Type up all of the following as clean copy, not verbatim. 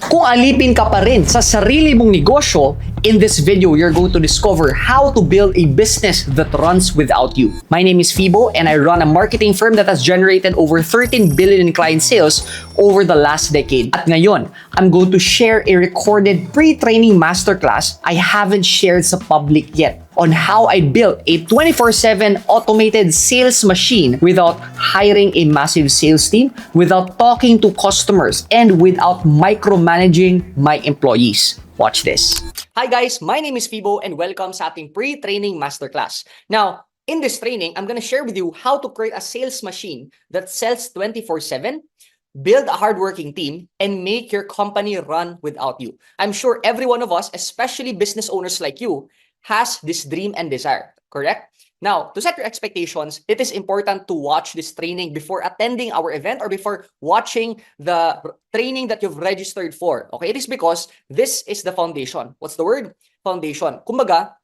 Kung alipin ka pa rin sa sarili mong negosyo, in this video, you're going to discover how to build a business that runs without you. My name is Fibo and I run a marketing firm that has generated over 13 billion in client sales over the last decade. At ngayon, I'm going to share a recorded pre-training masterclass I haven't shared sa public yet on how I built a 24/7 automated sales machine without hiring a massive sales team, without talking to customers, and without micromanaging my employees. Watch this. Hi guys, my name is Fibo and welcome sa ating pre-training masterclass. Now, in this training, I'm gonna share with you how to create a sales machine that sells 24/7, build a hardworking team, and make your company run without you. I'm sure every one of us, especially business owners like you, has this dream and desire, correct? Now, to set your expectations, it is important to watch this training before attending our event or before watching the training that you've registered for. Okay, it is because this is the foundation. What's the word? Foundation. Kumbaga,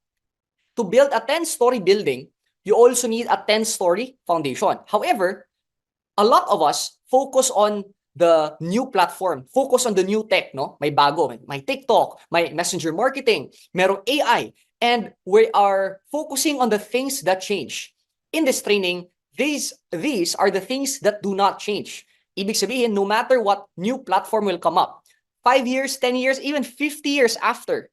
to build a 10-story building, you also need a 10-story foundation. However, a lot of us focus on the new platform, focus on the new tech, no? May bago, may TikTok, may messenger marketing, merong AI, and we are focusing on the things that change. In this training, these are the things that do not change. Ibig sabihin, no matter what new platform will come up, 5 years, 10 years, even 50 years after,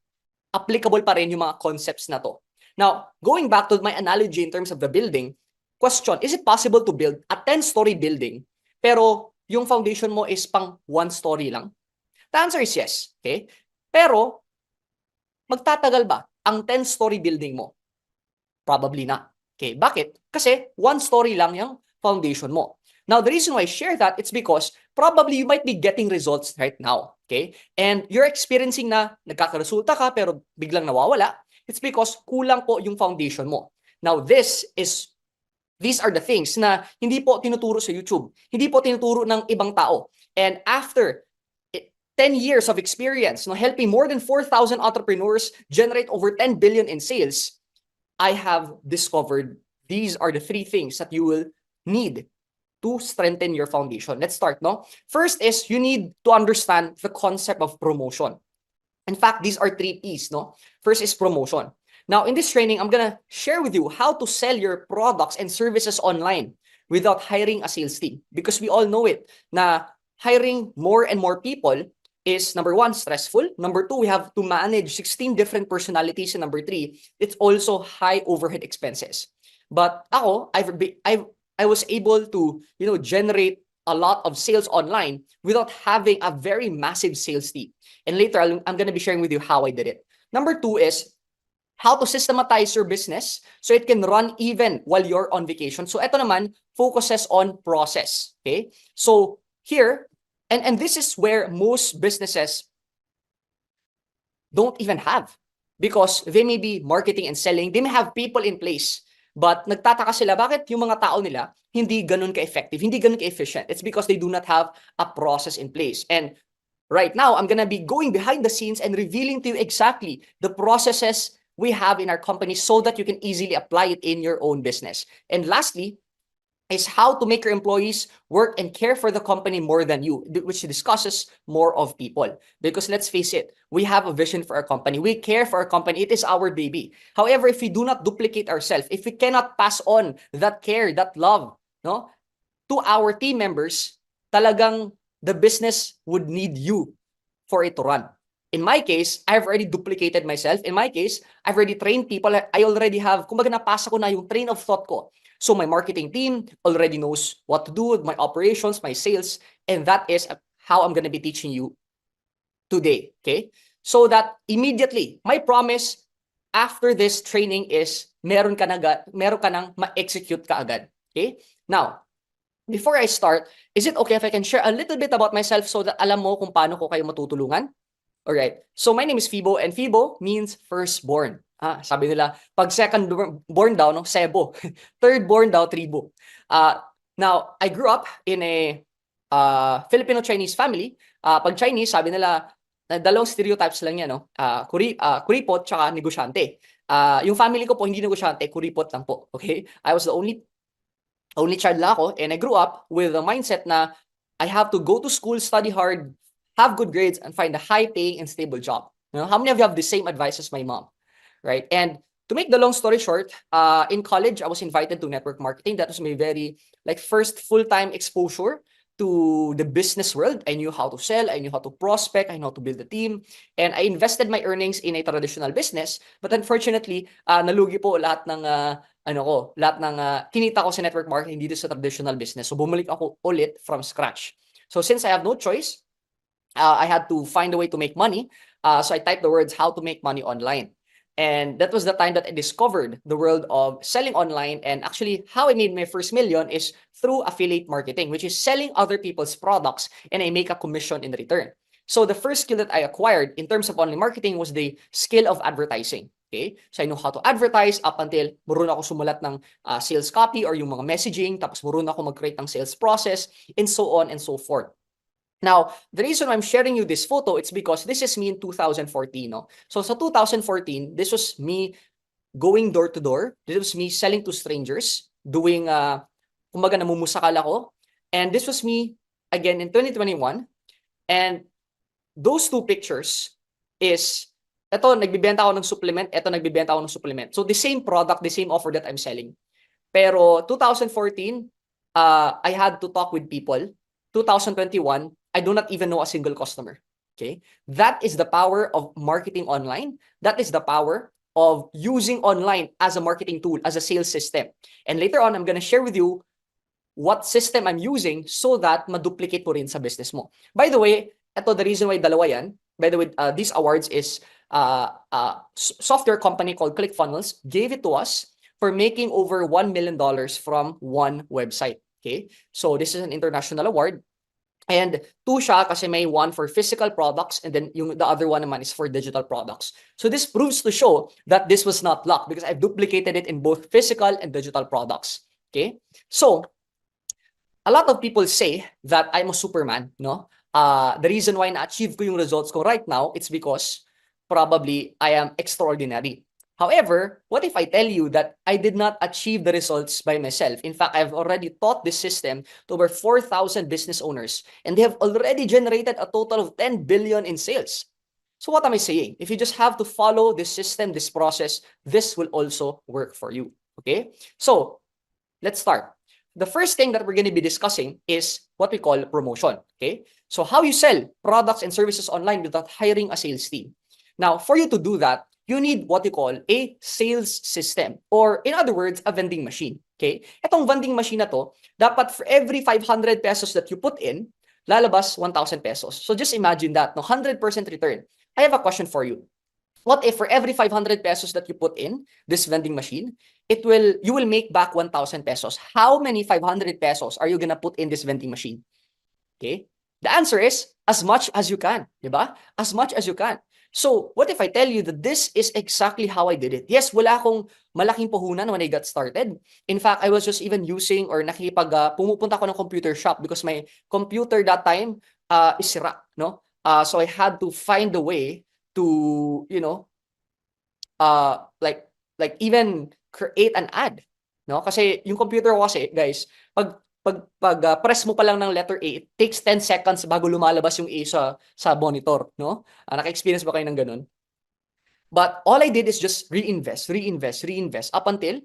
applicable pa rin yung mga concepts na to. Now, going back to my analogy in terms of the building, question, is it possible to build a 10-story building, pero yung foundation mo is pang 1 story lang? The answer is yes. Okay? Pero, magtatagal ba ang 10-story building mo? Probably not. Okay, bakit? Kasi 1 story lang yung foundation mo. Now, the reason why I share that, it's because probably you might be getting results right now. Okay? And you're experiencing na nagkakaresulta ka pero biglang nawawala. It's because kulang po yung foundation mo. Now, these are the things na hindi po tinuturo sa YouTube. Hindi po tinuturo ng ibang tao. And after 10 years of experience, no, helping more than 4,000 entrepreneurs generate over 10 billion in sales, I have discovered these are the 3 things that you will need to strengthen your foundation. Let's start, no? First is you need to understand the concept of promotion. In fact, these are 3 P's, no? First is promotion. Now, in this training, I'm gonna share with you how to sell your products and services online without hiring a sales team. Because we all know it, na hiring more and more people is, number 1, stressful. Number 2, we have to manage 16 different personalities. And number 3, it's also high overhead expenses. But ako, I was able to, generate a lot of sales online without having a very massive sales team. And later, I'm going to be sharing with you how I did it. Number 2 is how to systematize your business so it can run even while you're on vacation. So ito naman focuses on process. Okay? So here, and this is where most businesses don't even have, because they may be marketing and selling, they may have people in place, but nagtataka sila bakit yung mga tao nila hindi ganun ka-effective, hindi ganun ka-efficient. It's because they do not have a process in place. And right now, I'm gonna be going behind the scenes and revealing to you exactly the processes we have in our company so that you can easily apply it in your own business. And lastly, is how to make your employees work and care for the company more than you, which discusses more of people. Because let's face it, we have a vision for our company. We care for our company. It is our baby. However, if we do not duplicate ourselves, if we cannot pass on that care, that love, no, to our team members, talagang the business would need you for it to run. In my case, I've already duplicated myself. In my case, I've already trained people. I already have, kumbaga napasa ko na yung train of thought ko. So my marketing team already knows what to do with my operations, my sales, and that is how I'm going to be teaching you today, okay? So that immediately, my promise after this training is meron ka nang ma-execute ka agad, okay? Now, before I start, is it okay if I can share a little bit about myself so that alam mo kung paano ko kayo matutulungan? All right. So my name is Fibo, and Fibo means firstborn. Sabi nila, pag second born daw, no, sebo. Third born daw, tribo. Now, I grew up in a Filipino-Chinese family. Pag Chinese, sabi nila, dalawang stereotypes lang yan, no? Kuripot tsaka negosyante. Yung family ko po, hindi negosyante, kuripot lang po. Okay? I was the only child lang ako, and I grew up with the mindset na I have to go to school, study hard, have good grades, and find a high-paying and stable job. You know, how many of you have the same advice as my mom, right? And to make the long story short, in college, I was invited to network marketing. That was my very first full-time exposure to the business world. I knew how to sell, I knew how to prospect, I knew how to build a team, and I invested my earnings in a traditional business. But unfortunately, nalugi po lahat ng kinita ko sa network marketing dito sa traditional business. So bumalik ako ulit from scratch. So since I have no choice, I had to find a way to make money. So I typed the words how to make money online. And that was the time that I discovered the world of selling online. And actually, how I made my first million is through affiliate marketing, which is selling other people's products and I make a commission in return. So the first skill that I acquired in terms of online marketing was the skill of advertising. Okay? So I know how to advertise up until marunong ako sumulat ng sales copy or yung mga messaging, tapos marunong ako mag-create ng sales process, and so on and so forth. Now, the reason why I'm sharing you this photo, it's because this is me in 2014. No? So, 2014, this was me going door to door. This was me selling to strangers, doing, kumbaga namumusakal ako. And this was me, again, in 2021. And those two pictures is, ito, nagbibenta ako ng supplement, ito, nagbibenta ako ng supplement. So, the same product, the same offer that I'm selling. Pero, 2014, I had to talk with people. 2021, I do not even know a single customer. Okay? That is the power of marketing online. That is the power of using online as a marketing tool, as a sales system. And later on, I'm going to share with you what system I'm using so that maduplicate mo rin sa business mo. By the way, ito the reason why dalawa yan. By the way, these awards is software company called ClickFunnels gave it to us for making over $1 million from one website. Okay? So this is an international award. And two siya kasi may one for physical products and then the other one naman is for digital products. So this proves to show that this was not luck because I've duplicated it in both physical and digital products. Okay? So, a lot of people say that I'm a Superman, no? The reason why na-achieve ko yung results ko right now, it's because probably I am extraordinary. However, what if I tell you that I did not achieve the results by myself? In fact, I've already taught this system to over 4,000 business owners, and they have already generated a total of 10 billion in sales. So what am I saying? If you just have to follow this system, this process, this will also work for you. Okay? So, let's start. The first thing that we're going to be discussing is what we call promotion. Okay? So, how you sell products and services online without hiring a sales team. Now, for you to do that, you need what you call a sales system or in other words, a vending machine. Okay? Itong vending machine na to, dapat for every 500 pesos that you put in, lalabas 1,000 pesos. So just imagine that, no, 100% return. I have a question for you. What if for every 500 pesos that you put in this vending machine, you will make back 1,000 pesos. How many 500 pesos are you gonna put in this vending machine? Okay? The answer is as much as you can, diba? As much as you can. So, what if I tell you that this is exactly how I did it? Yes, wala akong malaking puhunan when I got started. In fact, I was just even using or pumupunta ako ng computer shop because my computer that time is sira, no? So I had to find a way to, you know, like even create an ad, no? Kasi yung computer ko kasi, guys, pag press mo pa lang ng letter A, it takes 10 seconds bago lumalabas yung A sa monitor, no? Naka-experience ba kayo ng ganun? But all I did is just reinvest up until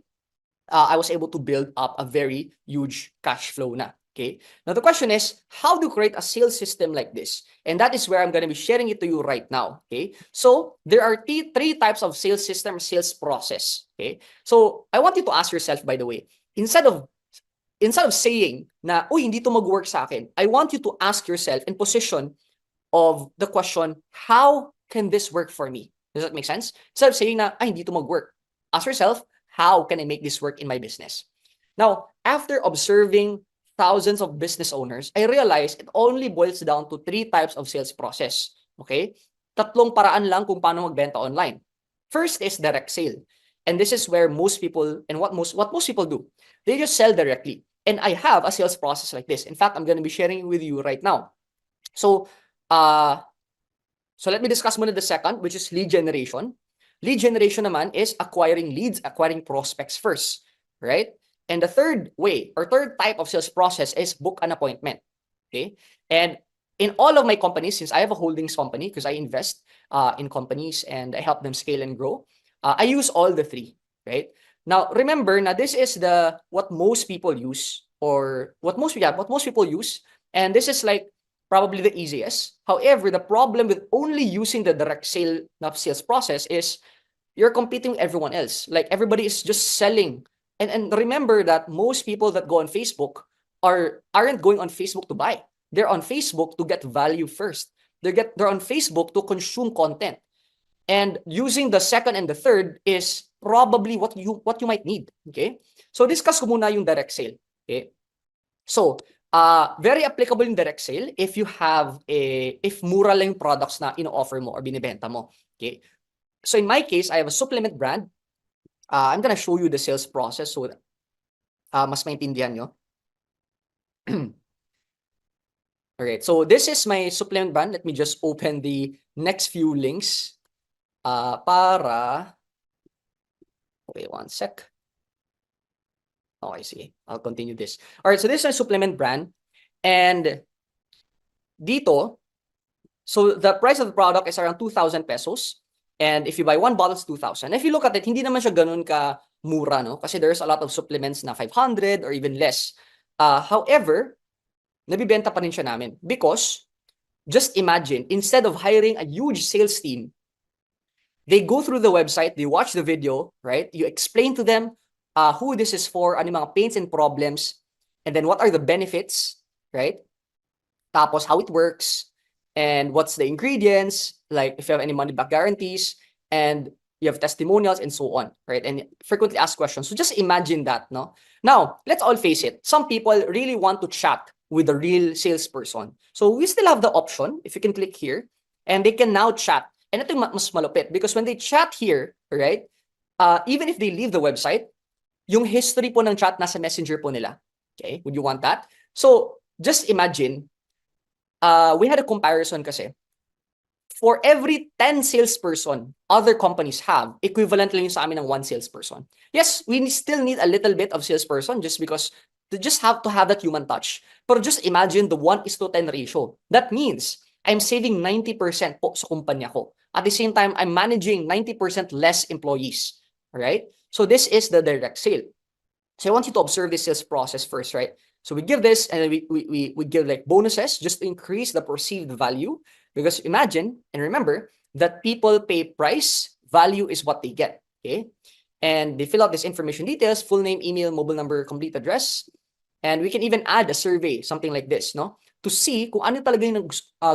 I was able to build up a very huge cash flow na. Okay? Now the question is, how to create a sales system like this? And that is where I'm going to be sharing it to you right now. Okay? So there are three types of sales system, sales process. Okay? So I want you to ask yourself, by the way, instead of saying na, uy, hindi to mag-work sa akin, I want you to ask yourself in position of the question, how can this work for me? Does that make sense? Instead of saying na, ay, hindi to mag-work, ask yourself, how can I make this work in my business? Now, after observing thousands of business owners, I realized it only boils down to three types of sales process. Okay? Tatlong paraan lang kung paano magbenta online. First is direct sale. And this is where most people, and what most people do, they just sell directly. And I have a sales process like this. In fact, I'm going to be sharing it with you right now. So let me discuss muna the second, which is lead generation. Lead generation naman is acquiring leads, acquiring prospects first, right? And the third way or third type of sales process is book an appointment. Okay? And in all of my companies, since I have a holdings company, because I invest in companies and I help them scale and grow, I use all the three, right? Now, remember, now this is what most people use, or what most people use, and this is like probably the easiest. However, the problem with only using the direct sales process is you're competing with everyone else. Like everybody is just selling. And remember that most people that go on Facebook aren't going on Facebook to buy. They're on Facebook to get value first. They're on Facebook to consume content. And using the second and the third is probably what you might need. Okay? So discuss ko muna yung direct sale. Okay? So, very applicable in direct sale if if mura lang yung products na ino-offer mo or binibenta mo. Okay? So in my case, I have a supplement brand. I'm gonna show you the sales process so that mas maintindihan nyo. Alright, so this is my supplement brand. Let me just open the next few links okay, one sec. Oh, I see. I'll continue this. Alright, so this is my supplement brand. And dito, so the price of the product is around 2,000 pesos. And if you buy one bottle, it's 2,000. If you look at it, hindi naman siya ganun ka mura, no? Kasi there's a lot of supplements na 500 or even less. However, nabibenta pa rin siya namin because just imagine, instead of hiring a huge sales team, they go through the website, they watch the video, right? You explain to them who this is for, ano yung mga pains and problems, and then what are the benefits, right? Tapos how it works, and what's the ingredients, like if you have any money back guarantees, and you have testimonials and so on, right? And frequently asked questions. So just imagine that, no? Now, let's all face it. Some people really want to chat with a real salesperson. So we still have the option, if you can click here, and they can now chat. And ito yung mas malupit because when they chat here, right, even if they leave the website, yung history po ng chat nasa messenger po nila. Okay? Would you want that? So just imagine, we had a comparison kasi. For every 10 salesperson other companies have, equivalent lang yung sa amin ng 1 salesperson. Yes, we still need a little bit of salesperson just because they just have to have that human touch. But just imagine the 1:10 ratio. That means I'm saving 90% po sa kumpanya ko. At the same time, I'm managing 90% less employees. All right? So this is the direct sale. So I want you to observe this sales process first, right? So we give this and then we give like bonuses just to increase the perceived value. Because imagine and remember that people pay price, value is what they get. Okay? And they fill out this information details, full name, email, mobile number, complete address. And we can even add a survey, something like this, no? To see kung ano talaga yung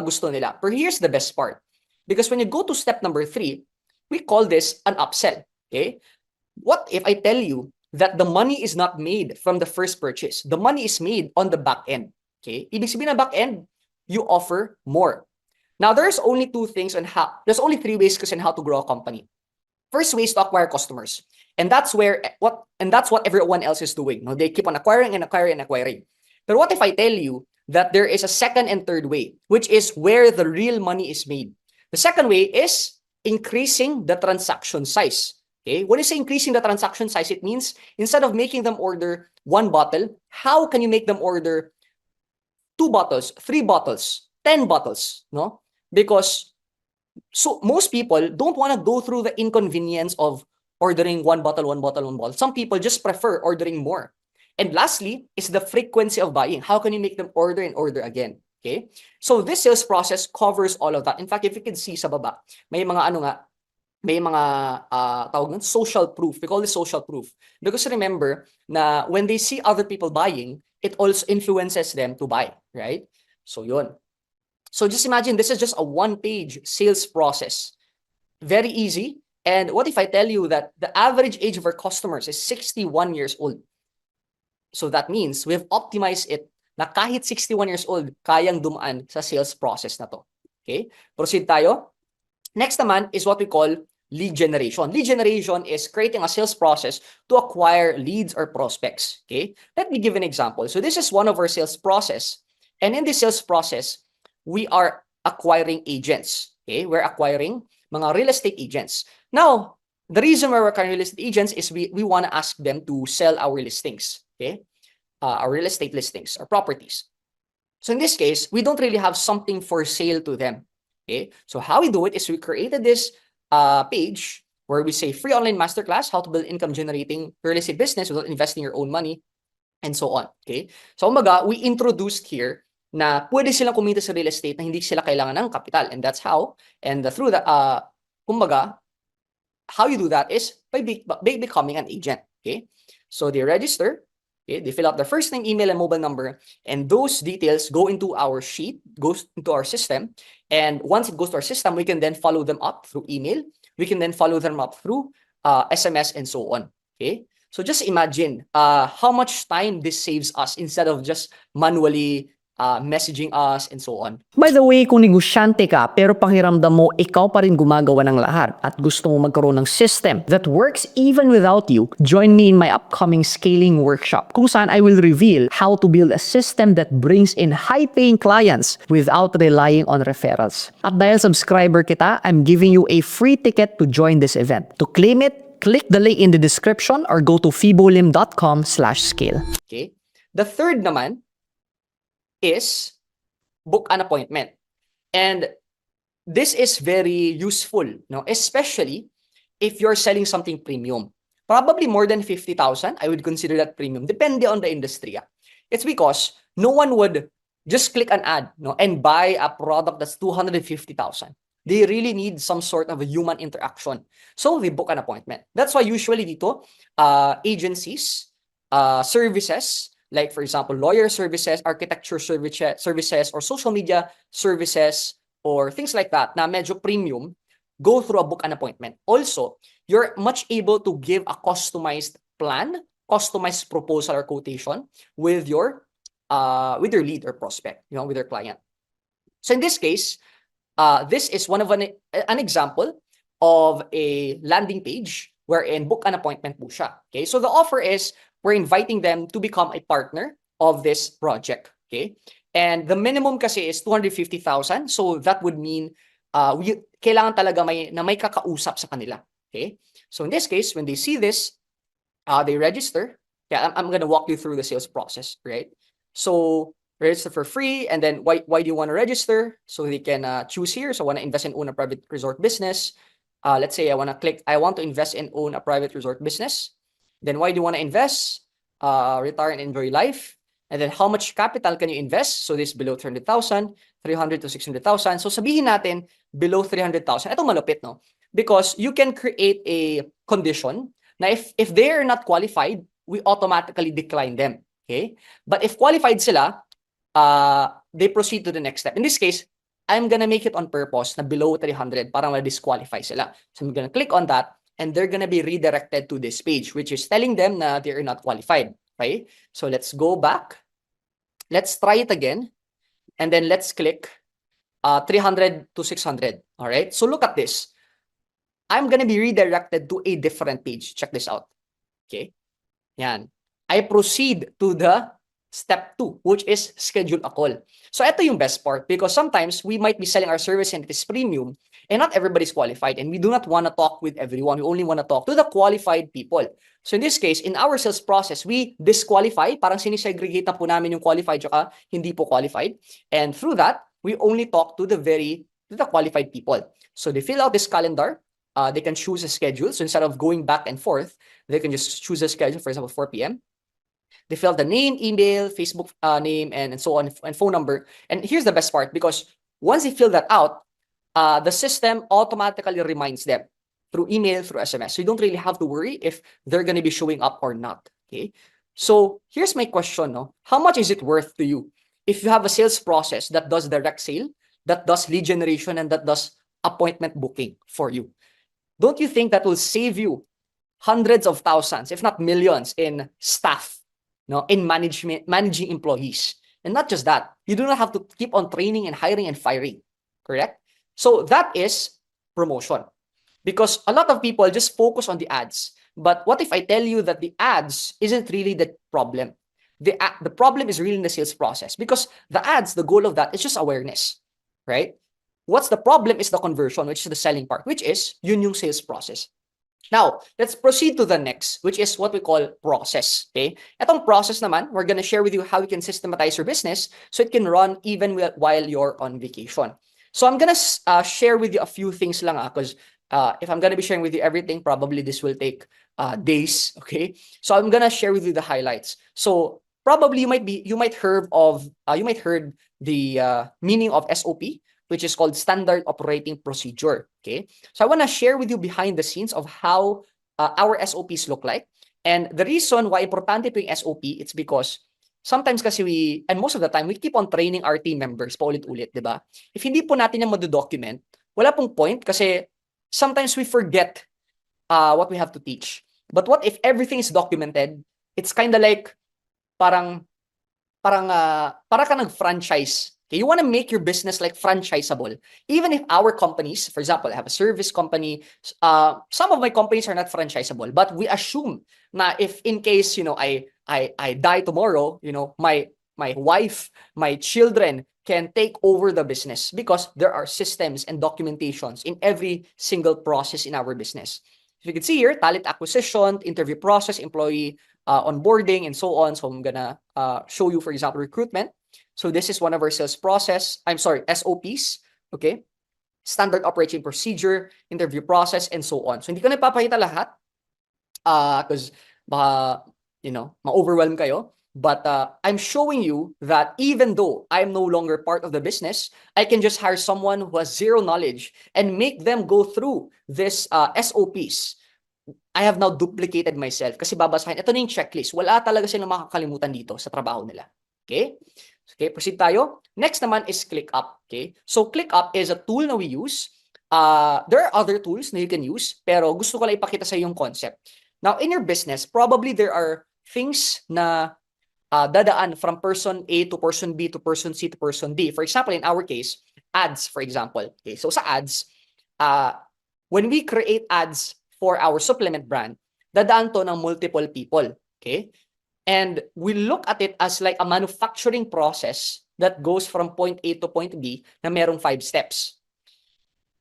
gusto nila. But here's the best part. Because when you go to step number 3, we call this an upsell. Okay? What if I tell you that the money is not made from the first purchase? The money is made on the back end. Okay? Ibig sabihin na back end, you offer more. Now, there's only 3 ways kasi on how to grow a company. First way is to acquire customers. And that's what everyone else is doing. No? They keep on acquiring and acquiring and acquiring. But what if I tell you that there is a second and third way, which is where the real money is made? The second way is increasing the transaction size. Okay? When you say increasing the transaction size, it means instead of making them order 1 bottle, how can you make them order 2 bottles, 3 bottles, 10 bottles? No? Because most people don't want to go through the inconvenience of ordering 1 bottle, 1 bottle, 1 bottle. Some people just prefer ordering more. And lastly is the frequency of buying. How can you make them order and order again? Okay? So this sales process covers all of that. In fact, if you can see sa baba, may mga tawag ng social proof. We call this social proof. Because remember na when they see other people buying, it also influences them to buy, right? So yun. So just imagine this is just a 1-page sales process. Very easy. And what if I tell you that the average age of our customers is 61 years old? So that means we have optimized it na kahit 61 years old, kayang dumaan sa sales process na to. Okay? Proceed tayo. Next naman is what we call lead generation. Lead generation is creating a sales process to acquire leads or prospects. Okay? Let me give an example. So this is one of our sales process. And in this sales process, we are acquiring agents. Okay? We're acquiring mga real estate agents. Now, the reason why we're acquiring real estate agents is we want to ask them to sell our listings. Okay? Our real estate listings, our properties. So in this case, we don't really have something for sale to them. Okay, so how we do it is we created this page where we say free online masterclass, how to build income generating real estate business without investing your own money, and so on. Okay, so umaga, we introduced here na pwede silang kumita sa real estate na hindi sila kailangan ng capital, and that's how, and through the kumbaga, how you do that is by becoming an agent. Okay, so they register. Okay, they fill out their first name, email, and mobile number, and those details go into our sheet, goes into our system, and once it goes to our system, we can then follow them up through email. We can then follow them up through SMS and so on. Okay, so just imagine how much time this saves us instead of just manually messaging us and so on. By the way, kung negosyante ka pero pakiramdam mo ikaw pa rin gumagawa ng lahat at gusto mo magkaroon ng system that works even without you, join me in my upcoming scaling workshop kung saan I will reveal how to build a system that brings in high-paying clients without relying on referrals. At dahil subscriber kita, I'm giving you a free ticket to join this event. To claim it, click the link in the description or go to fibolim.com/scale. Okay. The third naman is book an appointment. And this is very useful, no? Especially if you're selling something premium. Probably more than 50,000, I would consider that premium. Depende on the industry. It's because no one would just click an ad, no, and buy a product that's 250,000. They really need some sort of a human interaction. So they book an appointment. That's why usually dito, agencies, services, like for example, lawyer services, architecture services, or social media services, or things like that, na medyo premium, go through a book an appointment. Also, you're much able to give a customized plan, customized proposal or quotation with your lead or prospect, with your client. So in this case, this is one of an example of a landing page wherein book an appointment po siya. Okay, so the offer is we're inviting them to become a partner of this project. Okay, and the minimum kasi is 250,000. So that would mean kailangan talaga may kakausap sa kanila. Okay, so in this case, when they see this, they register. Yeah, I'm gonna walk you through the sales process, right? So register for free, and then why do you want to register? So they can choose here. So I want to invest and own a private resort business. Let's say I want to invest and own a private resort business. Then why do you want to invest? Retire and enjoy life. And then how much capital can you invest? So this below 300,000, 300 to 600,000. So sabihin natin below 300,000. Ito malupit, no? Because you can create a condition na if they are not qualified, we automatically decline them. Okay? But if qualified sila, they proceed to the next step. In this case, I'm gonna make it on purpose na below 300 para ma-disqualify sila. So I'm gonna click on that, and they're gonna be redirected to this page, which is telling them na they're not qualified. Okay? So let's go back. Let's try it again. And then let's click 300 to 600. All right? So look at this. I'm gonna be redirected to a different page. Check this out. Okay? Yan. I proceed to the step 2, which is schedule a call. So ito yung best part, because sometimes we might be selling our service and it is premium and not everybody's qualified, and we do not want to talk with everyone. We only want to talk to the qualified people. So in this case, in our sales process, we disqualify, parang sinisegregate na po namin yung qualified at hindi po qualified. And through that, we only talk to the qualified people. So they fill out this calendar. They can choose a schedule. So instead of going back and forth, they can just choose a schedule, for example, 4 p.m. They fill out the name, email, Facebook name, and so on, and phone number. And here's the best part, because once they fill that out, the system automatically reminds them through email, through SMS. So you don't really have to worry if they're going to be showing up or not. Okay. So here's my question, no? How much is it worth to you if you have a sales process that does direct sale, that does lead generation, and that does appointment booking for you? Don't you think that will save you hundreds of thousands, if not millions, in staff? No, in managing employees. And not just that, you do not have to keep on training and hiring and firing, correct? So that is promotion. Because a lot of people just focus on the ads. But what if I tell you that the ads isn't really the problem? The problem is really in the sales process, because the ads, the goal of that is just awareness, right? What's the problem is the conversion, which is the selling part, which is yun yung sales process. Now, let's proceed to the next, which is what we call process. Okay? Itong process naman, we're gonna share with you how you can systematize your business so it can run even while you're on vacation. So I'm gonna share with you a few things lang because if I'm gonna be sharing with you everything, probably this will take days. Okay, so I'm gonna share with you the highlights. So probably you might heard the meaning of SOP, which is called Standard Operating Procedure. Okay, so I want to share with you behind the scenes of how our SOPs look like. And the reason why importante po yung SOP, it's because sometimes kasi and most of the time, we keep on training our team members paulit-ulit, di ba? If hindi po natin yung document, wala pong point kasi sometimes we forget what we have to teach. But what if everything is documented? It's kind of like parang para ka nag-franchise. Okay, you want to make your business like franchisable. Even if our companies, for example, I have a service company, some of my companies are not franchisable, but we assume na if in case, I die tomorrow, my wife, my children can take over the business because there are systems and documentations in every single process in our business. If you can see here, talent acquisition, interview process, employee onboarding, and so on. So I'm gonna show you, for example, recruitment. So this is one of our sales process. I'm sorry, SOPs. Okay, standard operating procedure, interview process, and so on. So hindi ko na ipapakita lahat because baka ma-overwhelm kayo. But I'm showing you that even though I'm no longer part of the business, I can just hire someone who has zero knowledge and make them go through this SOPs. I have now duplicated myself kasi babasahin. Ito na yung checklist. Wala talaga silang makakalimutan dito sa trabaho nila. Okay? Okay, proceed tayo. Next naman is ClickUp. Okay? So ClickUp is a tool na we use. There are other tools na you can use, pero gusto ko lang ipakita sa yung concept. Now, in your business, probably there are things na dadaan from person A to person B to person C to person D. For example, in our case, ads, for example. Okay, so sa ads, when we create ads for our supplement brand, dadaan to ng multiple people. Okay? And we look at it as like a manufacturing process that goes from point A to point B na merong 5 steps.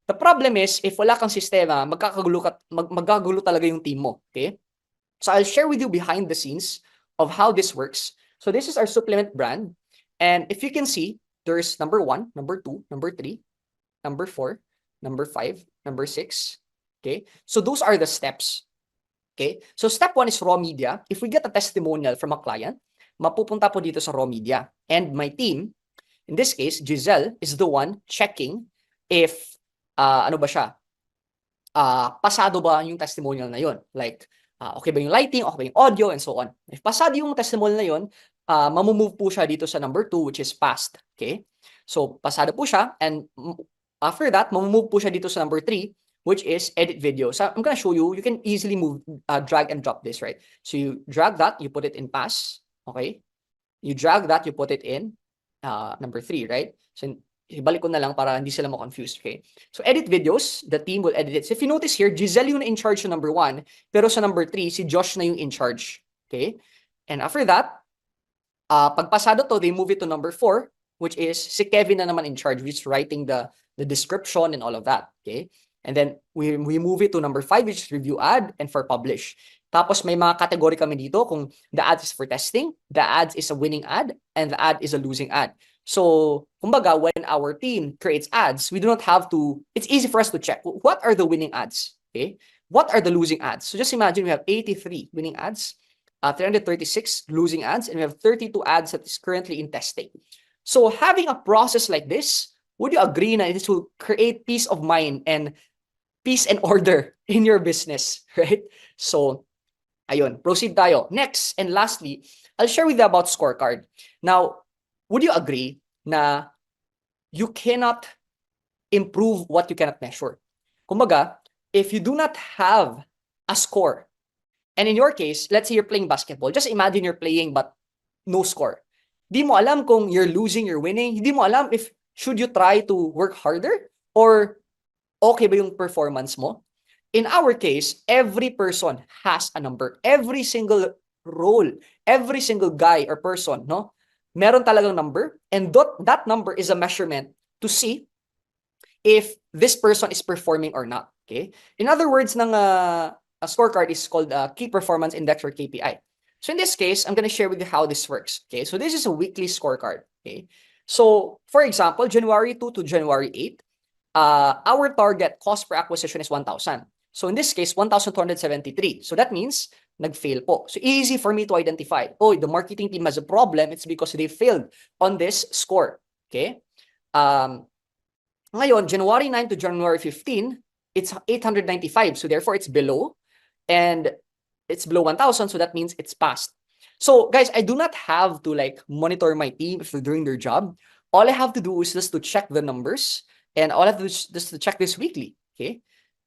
The problem is, if wala kang sistema, magkakagulo talaga yung team mo. Okay? So I'll share with you behind the scenes of how this works. So this is our supplement brand. And if you can see, there's number 1, number 2, number 3, number 4, number 5, number 6. Okay? So those are the steps. Okay? So step 1 is raw media. If we get a testimonial from a client, mapupunta po dito sa raw media. And my team, in this case, Giselle, is the one checking if, pasado ba yung testimonial na yun? Like, okay ba yung lighting, okay ba yung audio, and so on. If pasado yung testimonial na yun, mamumove po siya dito sa number 2, which is past. Okay? So, pasado po siya, and after that, mamumove po siya dito sa number 3, which is edit video. So I'm gonna show you, you can easily move, drag and drop this, right? So you drag that, you put it in pass, okay? You drag that, you put it in number 3, right? So ibalik ko na lang para hindi sila ma-confused, okay? So edit videos, the team will edit it. So if you notice here, Giselle yung in charge sa number 1, pero sa number 3, si Josh na yung in charge, okay? And after that, pagpasado to, they move it to number 4, which is si Kevin na naman in charge, which is writing the description and all of that, okay? And then we move it to number 5, which is review ad and for publish. Tapos may mga category kami dito kung the ad is for testing, the ad is a winning ad, and the ad is a losing ad. So, kumbaga, when our team creates ads, we do not have to, it's easy for us to check. What are the winning ads? Okay? What are the losing ads? So just imagine we have 83 winning ads, 336 losing ads, and we have 32 ads that is currently in testing. So having a process like this, would you agree na this will create peace of mind and peace and order in your business, right? So, ayun, proceed tayo. Next and lastly, I'll share with you about scorecard. Now, would you agree na you cannot improve what you cannot measure? Kumbaga, if you do not have a score, and in your case, let's say you're playing basketball, just imagine you're playing but no score. Di mo alam kung you're losing, you're winning. Hindi mo alam if should you try to work harder or okay ba yung performance mo? In our case, every person has a number. Every single role, every single guy or person, no? Meron talagang number, and that number is a measurement to see if this person is performing or not. Okay? In other words, a scorecard is called a Key Performance Index or KPI. So in this case, I'm going to share with you how this works. Okay, so this is a weekly scorecard. Okay, so for example, January 2 to January 8, our target cost per acquisition is 1,000. So in this case, 1,273. So that means nag-fail po. So easy for me to identify. Oh, the marketing team has a problem. It's because they failed on this score. Okay. Ngayon, January 9 to January 15, it's 895. So therefore, it's below. And it's below 1,000. So that means it's passed. So guys, I do not have to like monitor my team if they're doing their job. All I have to do is just to check the numbers. And all I have to do is just to check this weekly. Okay.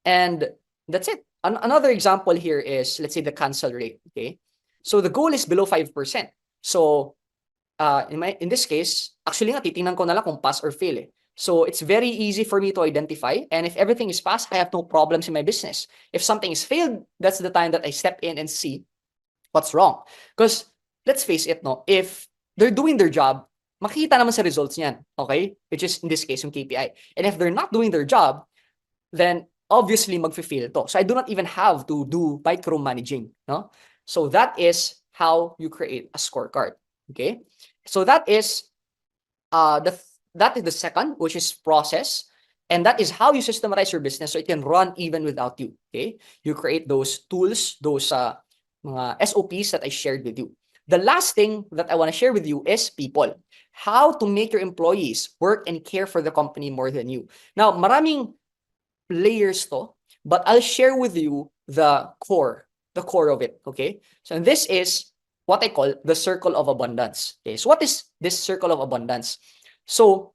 And that's it. Another example here is, let's say, the cancel rate. Okay. So the goal is below 5%. So in this case, actually nga, titingnan ko na lang kung pass or fail eh. So it's very easy for me to identify. And if everything is passed, I have no problems in my business. If something is failed, that's the time that I step in and see what's wrong. Because let's face it, no, if they're doing their job, makita naman sa results niyan, okay? Which is in this case yung KPI. And if they're not doing their job, then obviously mag-fail to. So I do not even have to do micromanaging, no? So that is how you create a scorecard, okay? So that is the second, which is process. And that is how you systematize your business so it can run even without you, okay? You create those tools, those mga SOPs that I shared with you. The last thing that I want to share with you is people. How to make your employees work and care for the company more than you. Now, maraming layers to, but I'll share with you the core of it, okay? So this is what I call the circle of abundance. Okay, so what is this circle of abundance? So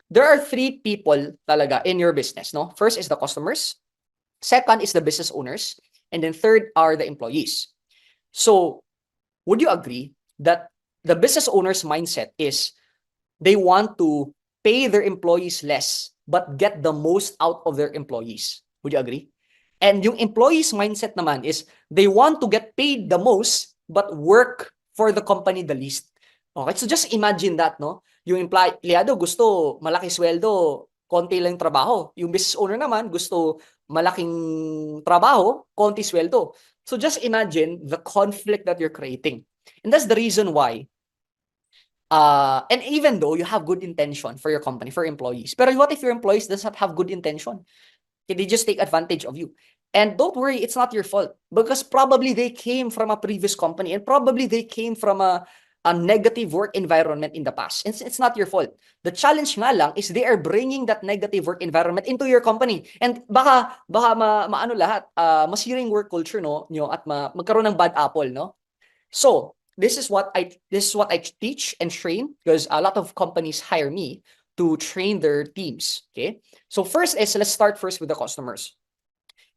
there are three people talaga in your business, no? First is the customers, second is the business owners, and then third are the employees. So would you agree that the business owner's mindset is they want to pay their employees less but get the most out of their employees? Would you agree? And yung employees' mindset naman is they want to get paid the most but work for the company the least. Okay, so just imagine that, no? Yung empleyado gusto malaki sweldo, konti lang trabaho. Yung business owner naman gusto malaking trabaho, konti sweldo. So just imagine the conflict that you're creating. And that's the reason why and even though you have good intention for your company, for employees, but what if your employees does not have good intention? They just take advantage of you. And don't worry, it's not your fault because probably they came from a previous company and probably they came from a negative work environment in the past. It's not your fault. The challenge nga lang is they are bringing that negative work environment into your company. And baka maano lahat, masiring work culture no, nyo at magkaroon ng bad apple, no? So, this is what I teach and train because a lot of companies hire me to train their teams, okay? So first is, let's start first with the customers.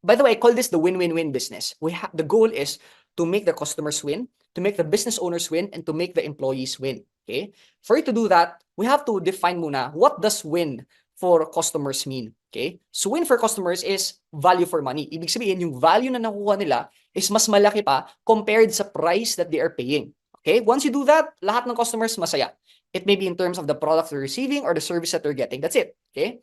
By the way, I call this the win-win-win business. The goal is to make the customers win, to make the business owners win, and to make the employees win, okay? For you to do that, we have to define muna, what does win for customers mean, okay? So win for customers is value for money. Ibig sabihin, yung value na nakuha nila is mas malaki pa compared sa price that they are paying, okay? Once you do that, lahat ng customers masaya. It may be in terms of the product they're receiving or the service that they're getting. That's it, okay?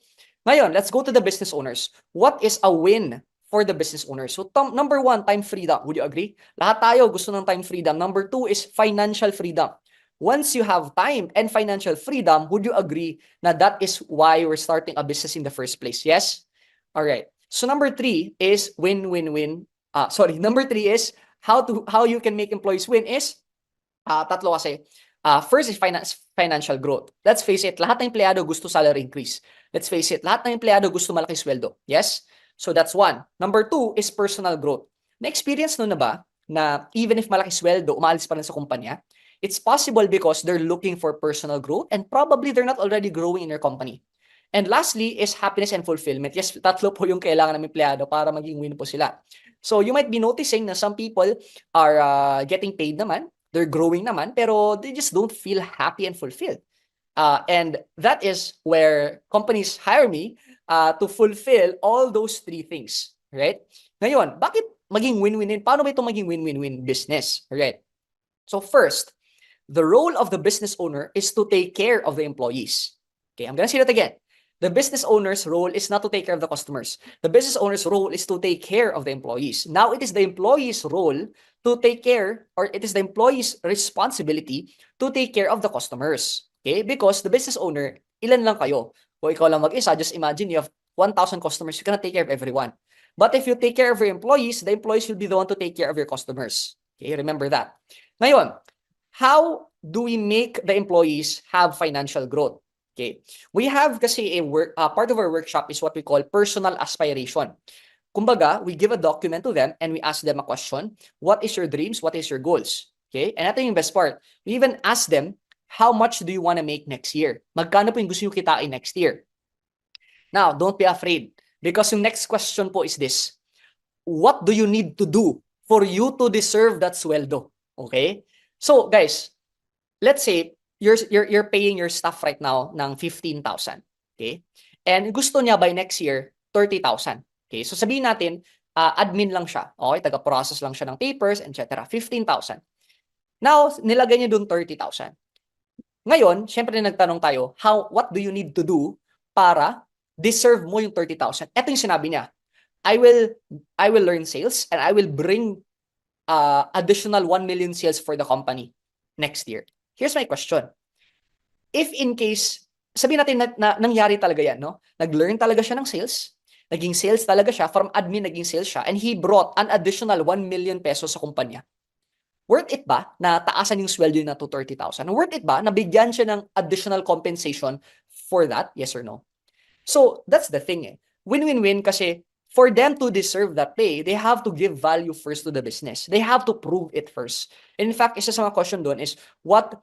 Ngayon, let's go to the business owners. What is a win for the business owners? So number one, time freedom. Would you agree? Lahat tayo gusto ng time freedom. Number two is financial freedom. Once you have time and financial freedom, would you agree na that is why we're starting a business in the first place? Yes? All right. So number three is win-win-win. Number three is how you can make employees win is tatlo kasi. First is financial growth. Let's face it, lahat ng empleyado gusto salary increase. Let's face it, lahat ng empleyado gusto malaki sweldo. Yes? So that's one. Number two is personal growth. Na-experience nyo na ba na even if malaki sweldo, umalis pa rin sa kumpanya? It's possible because they're looking for personal growth and probably they're not already growing in your company. And lastly is happiness and fulfillment. Yes, tatlo po yung kailangan ng empleyado para maging win po sila. So you might be noticing na some people are getting paid naman, they're growing naman, pero they just don't feel happy and fulfilled. And that is where companies hire me to fulfill all those three things. Right? Ngayon, bakit maging win-win-win? Paano ba ito maging win-win-win business? Right? So first, the role of the business owner is to take care of the employees. Okay, I'm gonna say that again. The business owner's role is not to take care of the customers. The business owner's role is to take care of the employees. Now, it is the employee's role to take care, or it is the employee's responsibility to take care of the customers. Okay? Because the business owner, ilan lang kayo? Kung ikaw lang mag-isa, just imagine you have 1,000 customers, you cannot take care of everyone. But if you take care of your employees, the employees will be the one to take care of your customers. Okay? Remember that. Ngayon, how do we make the employees have financial growth? Okay. We have kasi part of our workshop is what we call personal aspiration. Kumbaga, we give a document to them and we ask them a question. What is your dreams? What is your goals? Okay. And ito yung best part. We even ask them, how much do you want to make next year? Magkano po yung gusto nyo kitain next year? Now, don't be afraid because yung next question po is this. What do you need to do for you to deserve that sweldo? Okay? So, guys, let's say you're paying your staff right now ng 15,000. Okay? And gusto niya by next year 30,000. Okay? So sabihin natin admin lang siya. Okay? Taga-process lang siya ng papers, etc. 15,000. Now, nilagay niya doon 30,000. Ngayon, syempre nagtanong tayo, what do you need to do para deserve mo yung 30,000? Ito yung sinabi niya. I will learn sales and I will bring additional 1 million sales for the company next year. Here's my question. If in case, sabihin natin na nangyari talaga yan, no? Nag-learn talaga siya ng sales, naging sales talaga siya, from admin naging sales siya, and he brought an additional 1 million pesos sa kumpanya. Worth it ba na taasan yung sweldo na to 30,000? Worth it ba na bigyan siya ng additional compensation for that? Yes or no? So, that's the thing eh. Win-win-win kasi for them to deserve that pay, they have to give value first to the business. They have to prove it first. In fact, isa sa mga question doon is, what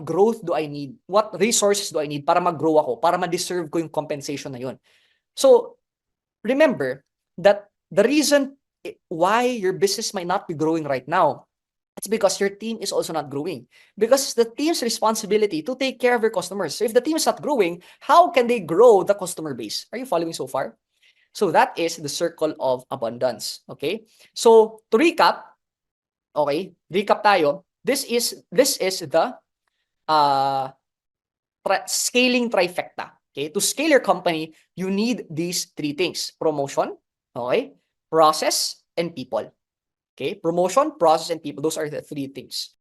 growth do I need? What resources do I need para mag-grow ako? Para ma-deserve ko yung compensation na yun? So, remember that the reason why your business might not be growing right now, it's because your team is also not growing. Because it's the team's responsibility to take care of your customers. So if the team is not growing, how can they grow the customer base? Are you following so far? So that is the circle of abundance. Okay? So to recap, okay, recap tayo. This is the scaling trifecta. Okay? To scale your company, you need these three things: promotion, okay, process, and people. Okay? Promotion, process, and people. Those are the three things.